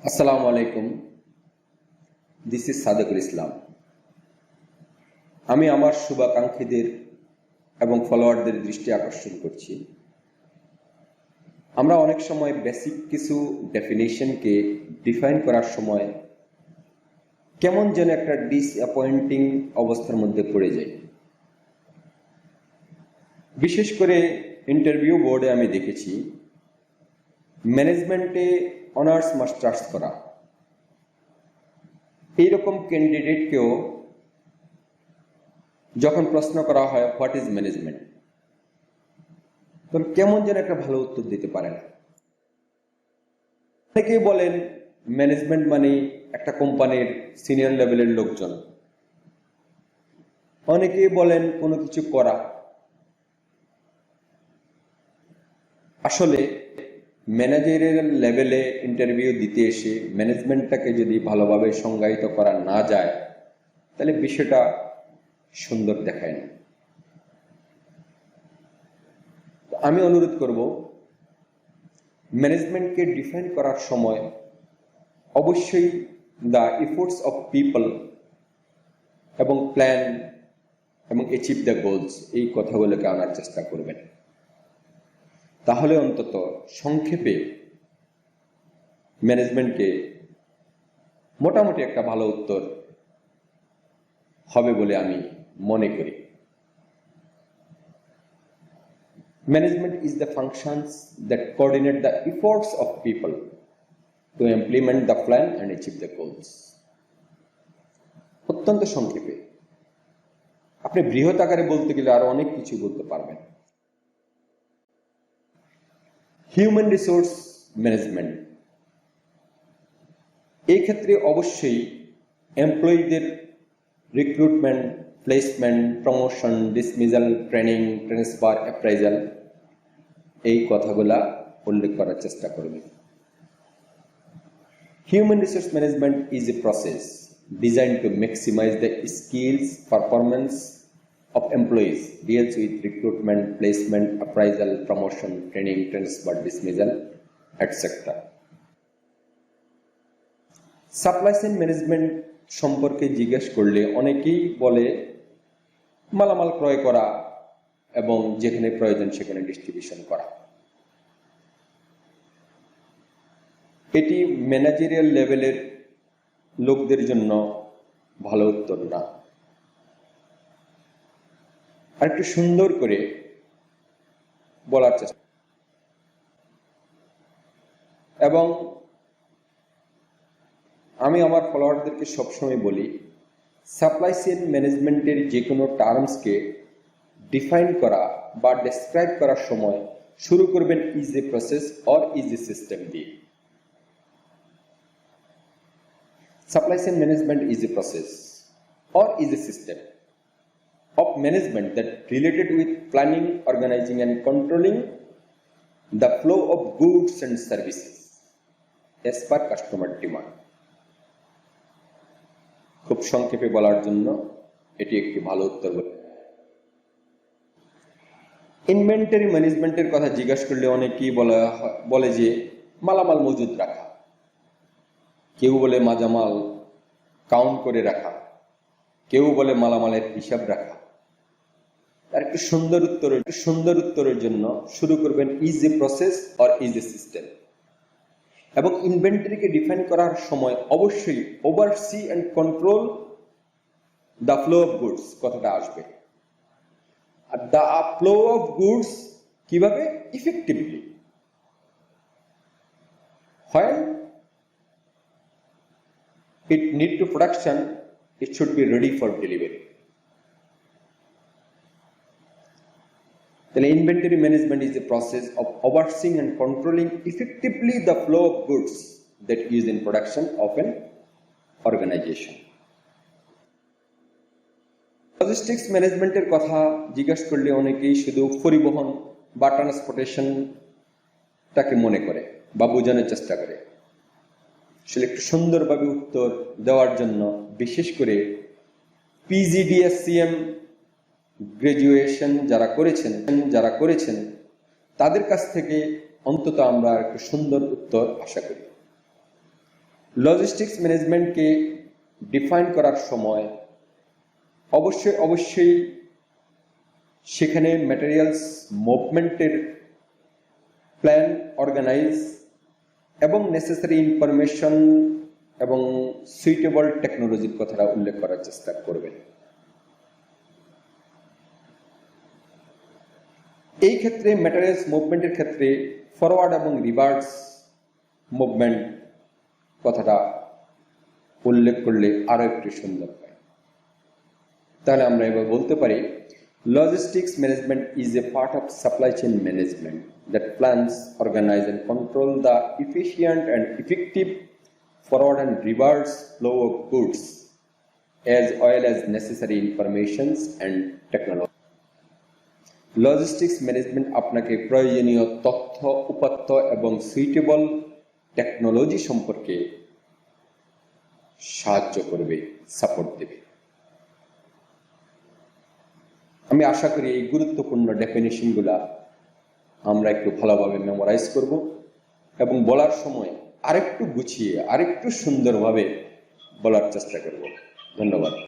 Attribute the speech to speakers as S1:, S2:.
S1: আসসালামু আলাইকুম। This is Sadekul ইসলাম। আমি আমার শুভাকাঙ্ক্ষীদের এবং ফলোয়ারদের দৃষ্টি আকর্ষণ করছি। আমরা অনেক সময় বেসিক কিছু ডেফিনেশনকে ডিফাইন করার সময় কেমন যেন একটা ডিসঅ্যাপয়েন্টিং অবস্থার মধ্যে পড়ে যাই। বিশেষ করে ইন্টারভিউ বোর্ডে আমি দেখেছি ম্যানেজমেন্টে অনার্স মাস্টার্স করা এইরকম ক্যান্ডিডেটকেও যখন প্রশ্ন করা হয় হোয়াট ইজ ম্যানেজমেন্ট, তখন কেমন যেন একটা ভালো উত্তর দিতে পারে না। অনেকেই বলেন ম্যানেজমেন্ট মানে একটা কোম্পানির সিনিয়র লেভেলের লোকজন, অনেকেই বলেন কোনো কিছু করা। আসলে ম্যানেজারিয়াল লেভেলে ইন্টারভিউ দিতে এসে ম্যানেজমেন্টটাকে যদি ভালোভাবে সংজ্ঞায়িত করা না যায় তাহলে বিষয়টা সুন্দর দেখায় না। আমি অনুরোধ করব ম্যানেজমেন্টকে ডিফাইন করার সময় অবশ্যই দ্য এফোর্টস অফ পিপল এবং প্ল্যান এবং অ্যাচিভ দ্য গোলস এই কথাগুলোকে আনার চেষ্টা করবেন। তাহলে অন্তত সংক্ষেপে ম্যানেজমেন্টকে মোটামুটি একটা ভালো উত্তর হবে বলে আমি মনে করি। Management is the functions that coordinate the efforts of people to implement the plan and achieve the goals. অত্যন্ত সংক্ষেপে, আপনি বৃহৎ আকারে বলতে গেলে আরো অনেক কিছু বলতে পারবেন। হিউম্যান রিসোর্স ম্যানেজমেন্ট, এই ক্ষেত্রে অবশ্যই এমপ্লয়ীদের recruitment, placement, promotion, dismissal, training, transfer, appraisal এই কথাগুলা উল্লেখ করার চেষ্টা করবে। Human resource management is a process designed to maximize the skills, performance of employees, deals with recruitment, placement, appraisal, promotion, training, transfer, dismissal, etc. Supply chain management সম্পর্কে জিজ্ঞেস করলে অনেকেই বলে মালামাল ক্রয় করা এবং যেখানে প্রয়োজন সেখানে ডিস্ট্রিবিউশন করা। এটি ম্যানেজারিয়াল লেভেলের লোকদের জন্য ভালো উত্তর না। আর একটু সুন্দর করে বলার চেষ্টা, এবং আমি আমার ফলোয়ারদেরকে সবসময় বলি সাপ্লাই চেইন ম্যানেজমেন্টের যে কোনো টার্মসকে ডিফাইন করা বা ডেসক্রাইব করার সময় শুরু করবেন is a process or is a system দিয়ে। Supply chain management is a process or is a system of management that related with planning, organizing and controlling the flow of goods and services as per customer demand. খুব সংক্ষেপে বলার জন্য এটি একটি ভালো উত্তর। Inventory ম্যানেজমেন্টের কথা জিজ্ঞাসা করলে অনেকেই বলে যে মালামাল মজুদ রাখা, কেউ বলে মালামাল কাউন্ট করে রাখা, কেউ বলে মালামালের হিসাব রাখা। তার একটু সুন্দর উত্তরের জন্য শুরু করবেন is a process or is a system, এবং ইনভেন্টরিকে ডিফাইন করার সময় অবশ্যই oversee and control the flow of goods কথাটা আসবে। Are the flow of goods কিভাবে? Effectively. When it need to production, it should be ready for delivery. The inventory management is a process of overseeing and controlling effectively the flow of goods that is in production of an organization. Logistics management এর কথা জিজ্ঞাসা করলে অনেকেই শুধু পরিবহন বা ট্রান্সপোর্টেশনটাকে মনে করে বা বোঝানোর চেষ্টা করে। আসলে একটু সুন্দরভাবে উত্তর দেওয়ার জন্য বিশেষ করে PGDSCM গ্রাজুয়েশন যারা করেছেন তাদের কাছ থেকে অন্তত আমরা একটু সুন্দর উত্তর আশা করি। লজিস্টিক্স ম্যানেজমেন্টকে ডিফাইন করার সময় অবশ্যই সেখানে ম্যাটেরিয়ালস মুভমেন্টের প্ল্যান, অর্গানাইজ এবং নেসেসারি ইনফরমেশন এবং সুইটেবল টেকনোলজির কথাটা উল্লেখ করার চেষ্টা করবেন। এই ক্ষেত্রে ম্যাটেরিয়ালস মুভমেন্টের ক্ষেত্রে ফরওয়ার্ড এবং রিভার্স মুভমেন্ট কথাটা উল্লেখ করলে আরো একটু সুন্দর হয়। তাহলে আমরা এবার বলতে পারি, logistics management is a part of supply chain management that plans, organize and control the efficient and effective forward and reverse flow of goods as well as necessary informations and technology. Logistics management আপনাকে প্রয়োজনীয় তথ্য, উপাত্ত এবং suitable technology সম্পর্কে সাহায্য করবে, support দেবে। আমি আশা করি এই গুরুত্বপূর্ণ ডেফিনিশনগুলা আমরা একটু ভালোভাবে মেমোরাইজ করব এবং বলার সময় আরেকটু গুছিয়ে আরেকটু সুন্দরভাবে বলার চেষ্টা করব। ধন্যবাদ।